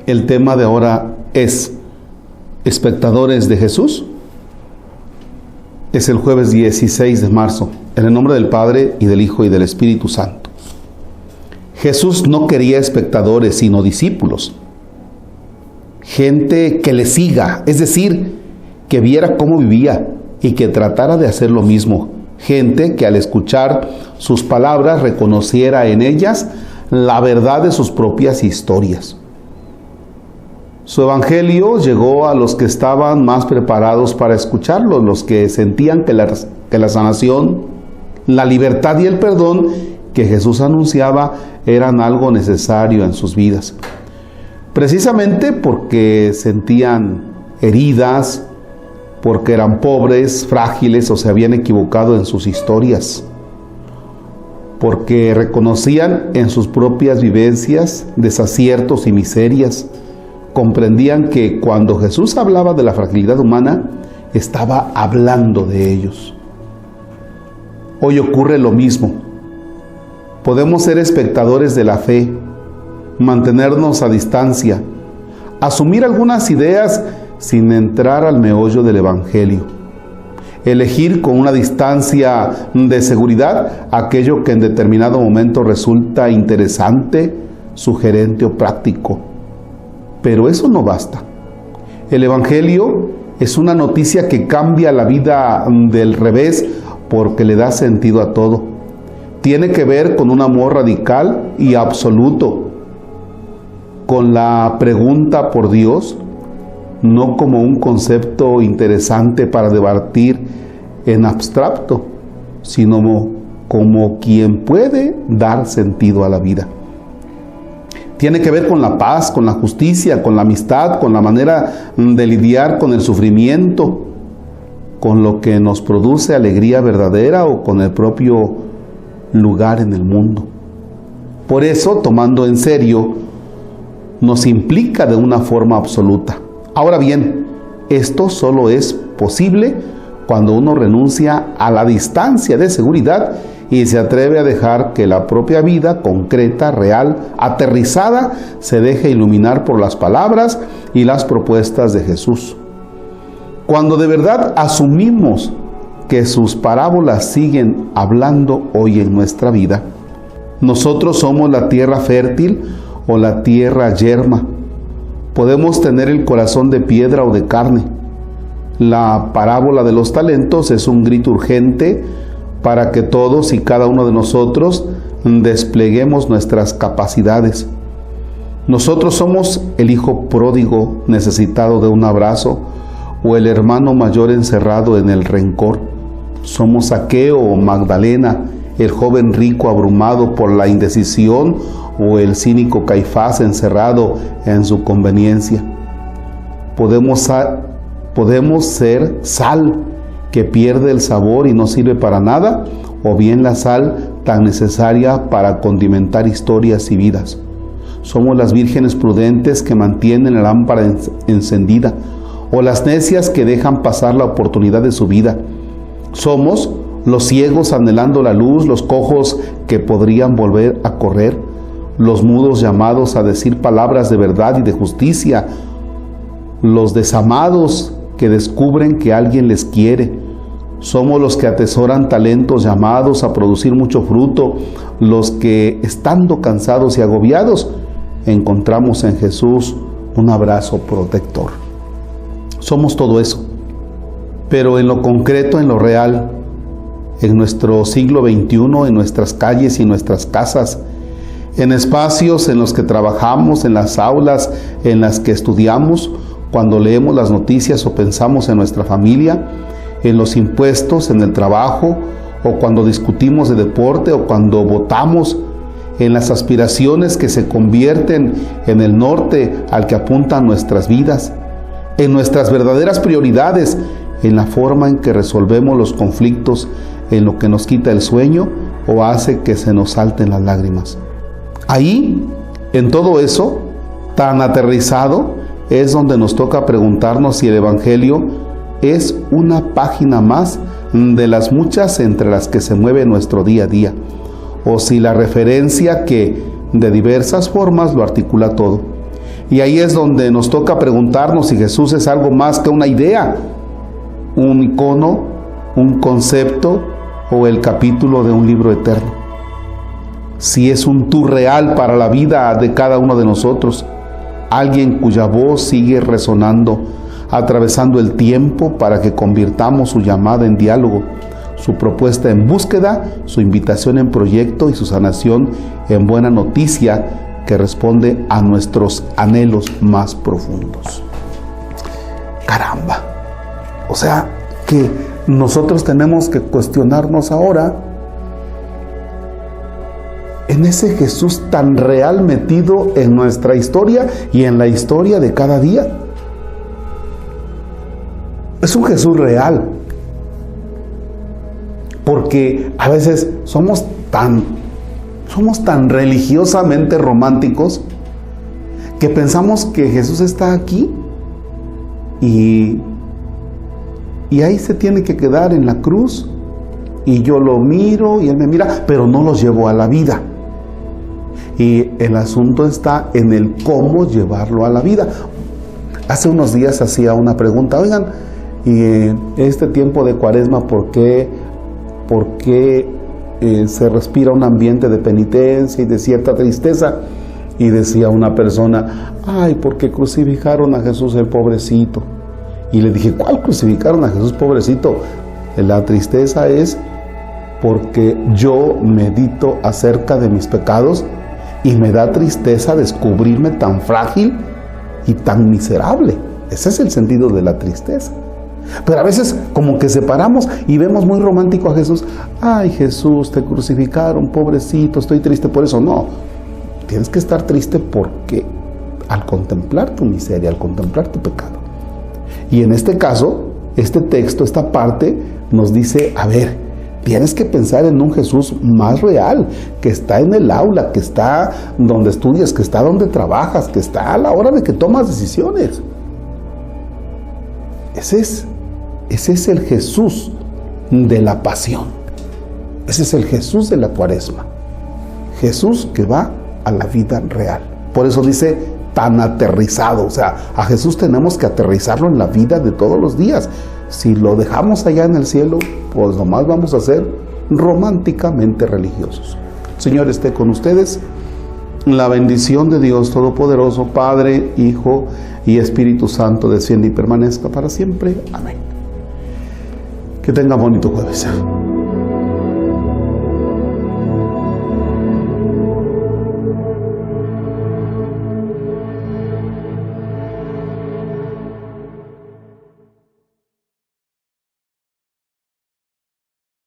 El tema de ahora es ¿espectadores de Jesús? Es el jueves 16 de marzo, en el nombre del Padre, y del Hijo, y del Espíritu Santo. Jesús no quería espectadores, sino discípulos. Gente que le siga, es decir, que viera cómo vivía y que tratara de hacer lo mismo. Gente que al escuchar sus palabras reconociera en ellas la verdad de sus propias historias. Su evangelio llegó a los que estaban más preparados para escucharlo, los que sentían que la sanación, la libertad y el perdón que Jesús anunciaba eran algo necesario en sus vidas. Precisamente porque sentían heridas, porque eran pobres, frágiles o se habían equivocado en sus historias, porque reconocían en sus propias vivencias desaciertos y miserias. Comprendían que cuando Jesús hablaba de la fragilidad humana, estaba hablando de ellos. Hoy ocurre lo mismo. Podemos ser espectadores de la fe, mantenernos a distancia, asumir algunas ideas sin entrar al meollo del Evangelio, elegir con una distancia de seguridad aquello que en determinado momento resulta interesante, sugerente o práctico. Pero eso no basta. El Evangelio es una noticia que cambia la vida del revés porque le da sentido a todo. Tiene que ver con un amor radical y absoluto, con la pregunta por Dios, no como un concepto interesante para debatir en abstracto, sino como quien puede dar sentido a la vida. Tiene que ver con la paz, con la justicia, con la amistad, con la manera de lidiar con el sufrimiento, con lo que nos produce alegría verdadera o con el propio lugar en el mundo. Por eso, tomando en serio, nos implica de una forma absoluta. Ahora bien, esto solo es posible cuando uno renuncia a la distancia de seguridad y se atreve a dejar que la propia vida concreta, real, aterrizada, se deje iluminar por las palabras y las propuestas de Jesús. Cuando de verdad asumimos que sus parábolas siguen hablando hoy en nuestra vida, nosotros somos la tierra fértil o la tierra yerma. Podemos tener el corazón de piedra o de carne. La parábola de los talentos es un grito urgente para que todos y cada uno de nosotros despleguemos nuestras capacidades. Nosotros somos el hijo pródigo necesitado de un abrazo o el hermano mayor encerrado en el rencor. Somos Zaqueo o Magdalena, el joven rico abrumado por la indecisión o el cínico Caifás encerrado en su conveniencia. Podemos ser sal que pierde el sabor y no sirve para nada, o bien la sal tan necesaria para condimentar historias y vidas. Somos las vírgenes prudentes que mantienen la lámpara encendida, o las necias que dejan pasar la oportunidad de su vida. Somos los ciegos anhelando la luz, los cojos que podrían volver a correr, los mudos llamados a decir palabras de verdad y de justicia, los desamados que descubren que alguien les quiere. Somos los que atesoran talentos llamados a producir mucho fruto, los que, estando cansados y agobiados, encontramos en Jesús un abrazo protector. Somos todo eso, pero en lo concreto, en lo real, en nuestro siglo XXI, en nuestras calles y nuestras casas, en espacios en los que trabajamos, en las aulas en las que estudiamos, cuando leemos las noticias o pensamos en nuestra familia, en los impuestos, en el trabajo, o cuando discutimos de deporte, o cuando votamos, en las aspiraciones que se convierten en el norte al que apuntan nuestras vidas, en nuestras verdaderas prioridades, en la forma en que resolvemos los conflictos, en lo que nos quita el sueño o hace que se nos salten las lágrimas. Ahí, en todo eso, tan aterrizado, es donde nos toca preguntarnos si el Evangelio es una página más de las muchas entre las que se mueve nuestro día a día, o si la referencia que de diversas formas lo articula todo Y ahí es donde nos toca preguntarnos si Jesús es algo más que una idea, un icono, un concepto o el capítulo de un libro eterno. Si es un tú real para la vida de cada uno de nosotros, alguien cuya voz sigue resonando, atravesando el tiempo para que convirtamos su llamada en diálogo, su propuesta en búsqueda, su invitación en proyecto y su sanación en buena noticia que responde a nuestros anhelos más profundos. Caramba, o sea que nosotros tenemos que cuestionarnos ahora en ese Jesús tan real metido en nuestra historia y en la historia de cada día. Es un Jesús real, porque a veces somos tan religiosamente románticos que pensamos que Jesús está aquí y ahí se tiene que quedar en la cruz y yo lo miro y Él me mira, pero no los llevo a la vida. Y el asunto está en el cómo llevarlo a la vida. Hace unos días hacía una pregunta, oigan, y este tiempo de Cuaresma, ¿por qué se respira un ambiente de penitencia y de cierta tristeza? Y decía una persona, ay, porque crucificaron a Jesús el pobrecito. Y le dije, ¿cuál crucificaron a Jesús pobrecito? La tristeza es porque yo medito acerca de mis pecados y me da tristeza descubrirme tan frágil y tan miserable. Ese es el sentido de la tristeza. Pero a veces como que separamos y vemos muy romántico a Jesús. Ay, Jesús, te crucificaron, pobrecito, estoy triste por eso. No, tienes que estar triste porque al contemplar tu miseria, al contemplar tu pecado. Y en este caso, este texto, esta parte nos dice, a ver, tienes que pensar en un Jesús más real, que está en el aula, que está donde estudias, que está donde trabajas, que está a la hora de que tomas decisiones. Ese es el Jesús de la pasión. Ese es el Jesús de la Cuaresma. Jesús que va a la vida real. Por eso dice tan aterrizado. O sea, a Jesús tenemos que aterrizarlo en la vida de todos los días. Si lo dejamos allá en el cielo, pues nomás vamos a ser románticamente religiosos. Señor, esté con ustedes. La bendición de Dios Todopoderoso, Padre, Hijo y Espíritu Santo, desciende y permanezca para siempre. Amén. Que tenga bonito jueves.